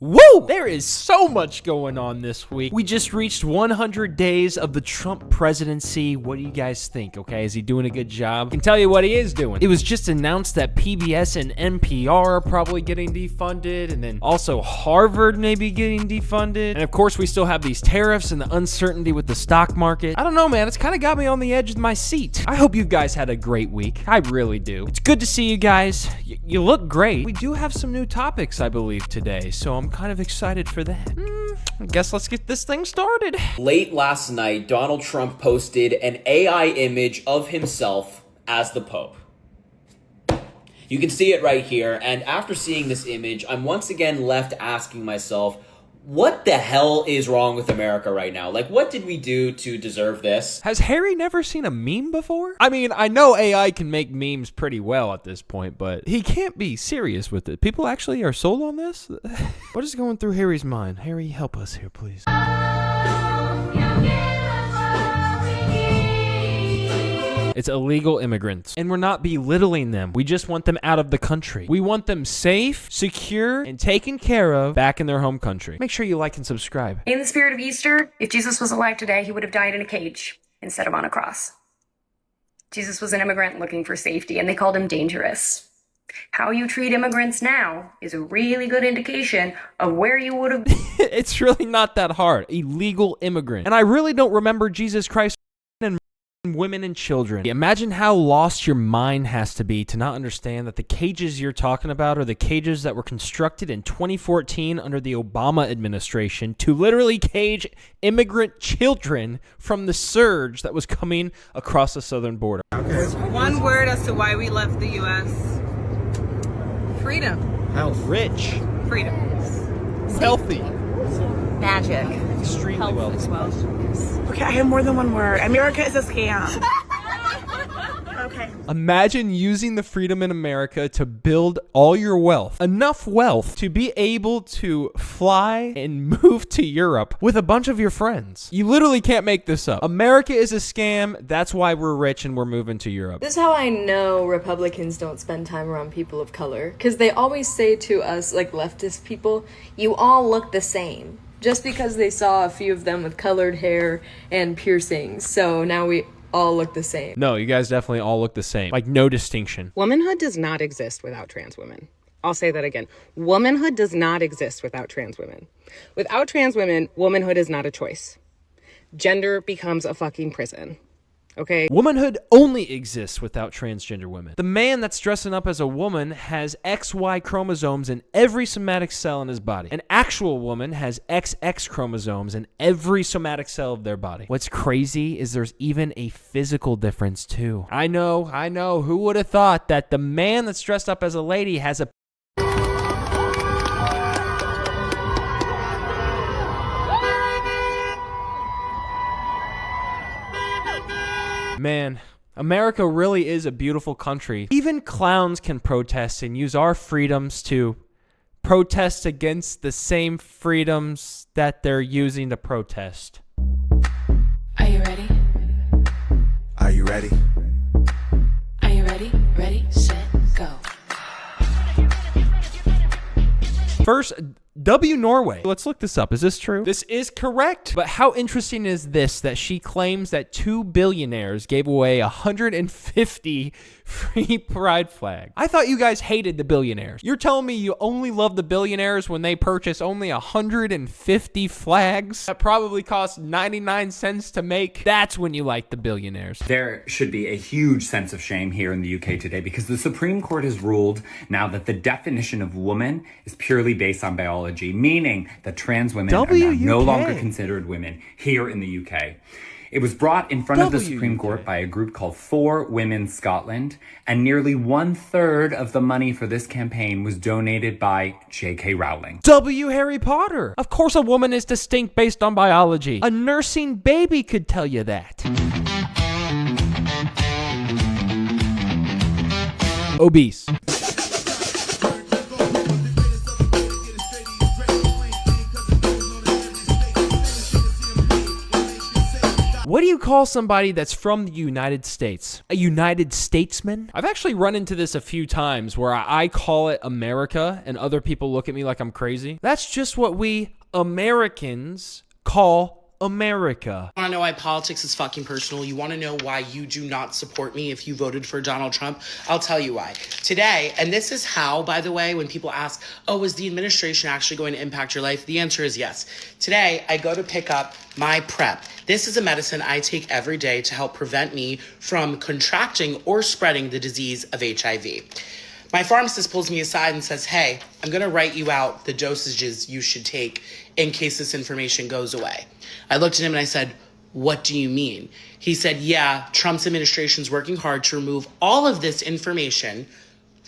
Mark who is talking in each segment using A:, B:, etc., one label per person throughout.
A: Woo! There is so much going on this week. We just reached 100 days of the Trump presidency. What do you guys think, okay? Is he doing a good job? I can tell you what he is doing. It was just announced that PBS and NPR are probably getting defunded, and then also Harvard may be getting defunded. And of course, we still have these tariffs and the uncertainty with the stock market. I don't know, man. It's kind of got me on the edge of my seat. I hope you guys had a great week. I really do. It's good to see you guys. You look great. We do have some new topics, I believe, today, so I'm kind of excited for that. I guess let's get this thing started.
B: Late last night, Donald Trump posted an AI image of himself as the Pope. You can see it right here, and after seeing this image, I'm once again left asking myself, what the hell is wrong with America right now? Like, what did we do to deserve this?
A: Has Harry never seen a meme before? I mean, I know AI can make memes pretty well at this point, but he can't be serious with it. People actually are sold on this? What is going through Harry's mind? Harry, help us here, please. It's illegal immigrants, and we're not belittling them. We just want them out of the country. We want them safe, secure, and taken care of back in their home country. Make sure you like and subscribe.
C: In the spirit of Easter, if Jesus was alive today, he would have died in a cage instead of on a cross. Jesus was an immigrant looking for safety, and they called him dangerous. How you treat immigrants now is a really good indication of where you would have been.
A: It's really not that hard. Illegal immigrant. And I really don't remember Jesus Christ and women and children. Imagine how lost your mind has to be to not understand that the cages you're talking about are the cages that were constructed in 2014 under the Obama administration to literally cage immigrant children from the surge that was coming across the southern border.
D: One word as to why we left the U.S. Freedom.
A: Health. Rich.
D: Freedom.
A: Healthy.
E: Magic.
A: Extremely wealthy.
E: As well.
D: Okay, I have more than one word. America is a scam. Okay.
A: Imagine using the freedom in America to build all your wealth, enough wealth to be able to fly and move to Europe with a bunch of your friends. You literally can't make this up. America is a scam. That's why we're rich and we're moving to Europe.
F: This is how I know Republicans don't spend time around people of color, because they always say to us, like leftist people, you all look the same. Just because they saw a few of them with colored hair and piercings. So now we all look the same.
A: No, you guys definitely all look the same. Like, no distinction.
G: Womanhood does not exist without trans women. I'll say that again. Womanhood does not exist without trans women. Without trans women, womanhood is not a choice. Gender becomes a fucking prison. Okay?
A: Womanhood only exists without transgender women. The man that's dressing up as a woman has XY chromosomes in every somatic cell in his body. An actual woman has XX chromosomes in every somatic cell of their body. What's crazy is there's even a physical difference too. I know. Who would have thought that the man that's dressed up as a lady has a Man, America really is a beautiful country. Even clowns can protest and use our freedoms to protest against the same freedoms that they're using to protest.
H: Are you ready?
I: Are you ready?
H: Are you ready? Ready, set, go.
A: First, W Norway. Let's look this up. Is this true? This is correct. But how interesting is this that she claims that 2 billionaires gave away 150 free pride flags? I thought you guys hated the billionaires. You're telling me you only love the billionaires when they purchase only 150 flags that probably cost 99 cents to make? That's when you like the billionaires.
J: There should be a huge sense of shame here in the UK today because the Supreme Court has ruled now that the definition of woman is purely based on biology, meaning that trans women are now no longer considered women here in the UK. It was brought in front of the Supreme Court by a group called For Women Scotland, and nearly 1/3 of the money for this campaign was donated by J.K. Rowling.
A: W. Harry Potter. Of course a woman is distinct based on biology. A nursing baby could tell you that. Obese. What do you call somebody that's from the United States? A United Statesman? I've actually run into this a few times where I call it America and other people look at me like I'm crazy. That's just what we Americans call America.
E: You want to know why politics is fucking personal? You want to know why you do not support me if you voted for Donald Trump? I'll tell you why. Today, and this is how, by the way, when people ask, oh, is the administration actually going to impact your life? The answer is yes. Today, I go to pick up my PrEP. This is a medicine I take every day to help prevent me from contracting or spreading the disease of HIV. My pharmacist pulls me aside and says, hey, I'm going to write you out the dosages you should take in case this information goes away. I looked at him and I said, what do you mean? He said, yeah, Trump's administration is working hard to remove all of this information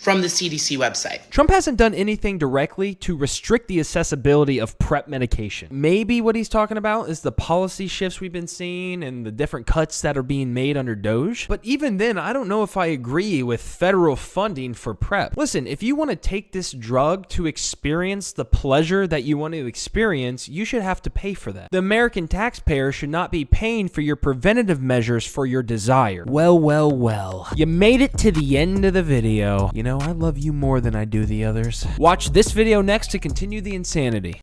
E: from the CDC website.
A: Trump hasn't done anything directly to restrict the accessibility of PrEP medication. Maybe what he's talking about is the policy shifts we've been seeing and the different cuts that are being made under Doge. But even then, I don't know if I agree with federal funding for PrEP. Listen, if you want to take this drug to experience the pleasure that you want to experience, you should have to pay for that. The American taxpayer should not be paying for your preventative measures for your desire. Well, well, well. You made it to the end of the video. You know, I love you more than I do the others. Watch this video next to continue the insanity.